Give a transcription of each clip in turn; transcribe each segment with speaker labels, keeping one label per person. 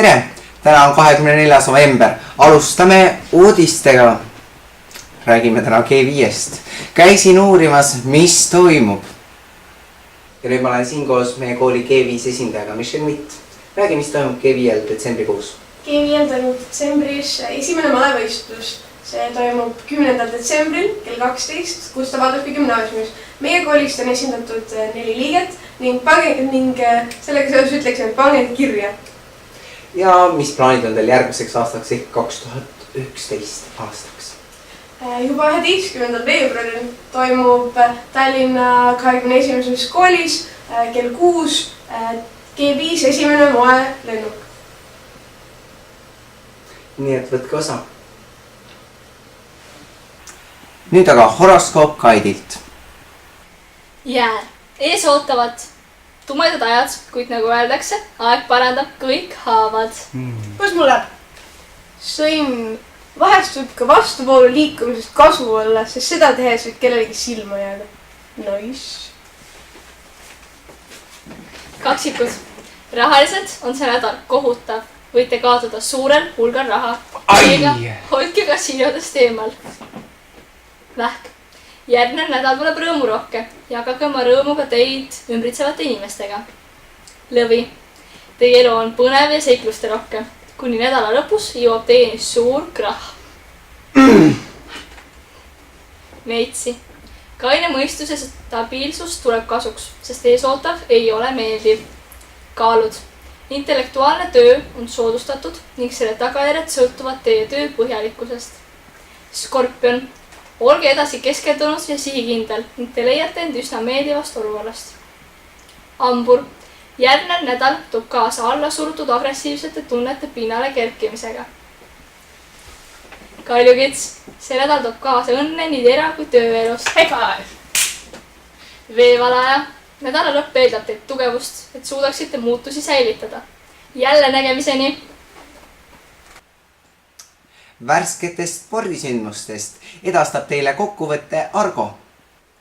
Speaker 1: tere! Täna on 24. november. Alustame uudistega. Räägime täna G5-st. Käisin uurimas, mis toimub. Ja nüüd ma olen siin koos meie kooli G5 esindajaga Michelle Mitt. Räägi, mis toimub G5 detsembrikuus.
Speaker 2: G5 toimub detsembris esimene malevõistlus. See toimub 10. detsembril kell 12 Gustav Adolfi gümnaasiumis. Meie koolist on esindatud 4 liiget ning sellega seoses ütleksin, et pange kirja.
Speaker 1: Ja mis plaanid on teil järgmiseks aastaks ehk 2011 aastaks?
Speaker 2: Juba 11. veebruaril toimub Tallinna 21. koolis kell 6 G5 esimene moelennuk.
Speaker 1: Nii et võtke osa. Nüüd aga horoskoop Kaidilt.
Speaker 3: Jää. Ees ootavad tumedad ajad, kuid nagu öeldakse, aeg parandab kõik haavad.
Speaker 2: Kus mul läheb? Sõim vahest võib ka vastuvoolu liikumisest kasu olla, sest seda tehes võib kellelegi silma jääda. Nice.
Speaker 3: Kaksikud. Rahaliselt on see nädal kohutav. Võite kaotada suurel hulgal raha. Seega hoidke kasiinodest eemal. Vähk. Järgnev nädal tuleb rõõmurohke. Jagage oma rõõmuga teid ümbritsevate inimestega. Lõvi. Teie elu on põnev ja seikluste rohke. Kuni nädala lõpus jõuab teieni suur krahh. Veitsi. Kaine mõistuse stabiilsus tuleb kasuks, sest eesootav ei ole meeldiv. Kaalud. Intellektuaalne töö on soodustatud ning selle tagajärjed sõltuvad teie töö põhjalikkusest. Skorpion. Olge edasi keskendunud ja sihikindel ning te leiate end üsna meeldivast olukorrast. Ambur. Järgnev nädal toob kaasa alla surutud agressiivsete tunnete pinnale kerkimisega. Kaljukits. See nädal toob kaasa õnne nii tera kui tööelus. Veevalaja. Nädala lõpp eeldab teid tugevust, et suudaksite muutusi säilitada. Jälle nägemiseni!
Speaker 1: Värsketest spordisündmustest edastab teile kokkuvõtte Argo.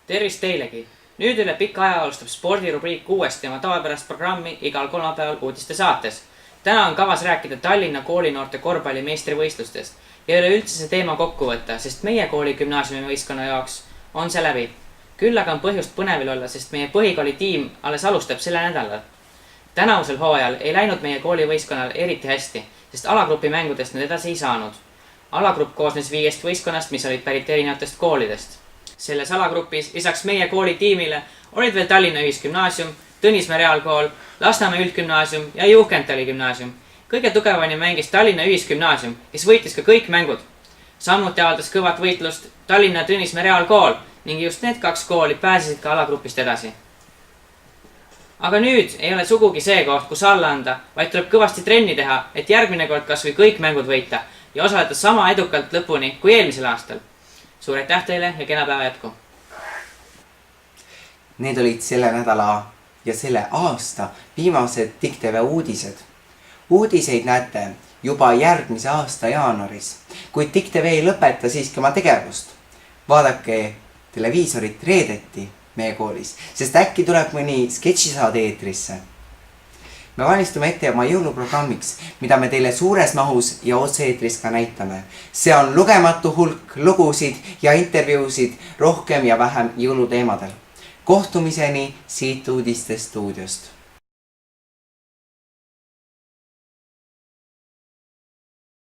Speaker 4: Tervist teilegi! Nüüd üle pika aja alustab spordirubriik uuesti oma tavapärast programmi igal kolmapäeval uudiste saates. Täna on kavas rääkida Tallinna koolinoorte korvpalli meistrivõistlustest ja üleüldse see teema kokku võtta, sest meie kooli gümnaasiumi võistkonna jaoks on see läbi. Küll aga on põhjust põnevil olla, sest meie põhikooli tiim alles alustab selle nädalal. Tänavusel hooajal ei läinud meie kooli võistkonnal eriti hästi, sest alagrupi mängudest nad edasi ei saanud. Alagrupp koosnes 5 võistkonnast, mis olid pärit erinevatest koolidest. Selles alagrupis lisaks meie kooli tiimile olid veel Tallinna Ühisgümnaasium, Tõnismäe Reaalkool, Lasnamäe Üldgümnaasium ja Juhkentali gümnaasium. Kõige tugevani mängis Tallinna Ühisgümnaasium, kes võitis ka kõik mängud. Samuti avaldas kõvat võitlust Tallinna Tõnismäe Reaalkool ning just need 2 kooli pääsesid ka alagrupist edasi. Aga nüüd ei ole sugugi see koht, kus alla anda, vaid tuleb kõvasti trenni teha, et järgmine kord kas või kõik mängud võita ja osaleda sama edukalt lõpuni kui eelmisel aastal. Suur aitäh teile ja kena päeva jätku!
Speaker 1: Need olid selle nädala ja selle aasta viimased TikTV uudised. Uudiseid näete juba järgmise aasta jaanuaris, kuid TikTV ei lõpeta siiski oma tegevust. Vaadake televiisorit reedeti meie koolis, sest äkki tuleb mõni sketšisaade eetrisse. Me valmistume ette oma jõuluprogrammiks, mida me teile suures mahus ja otse-eetris ka näitame. See on lugematu hulk lugusid ja intervjuusid rohkem ja vähem jõuluteemadel. Kohtumiseni siit uudiste stuudiost.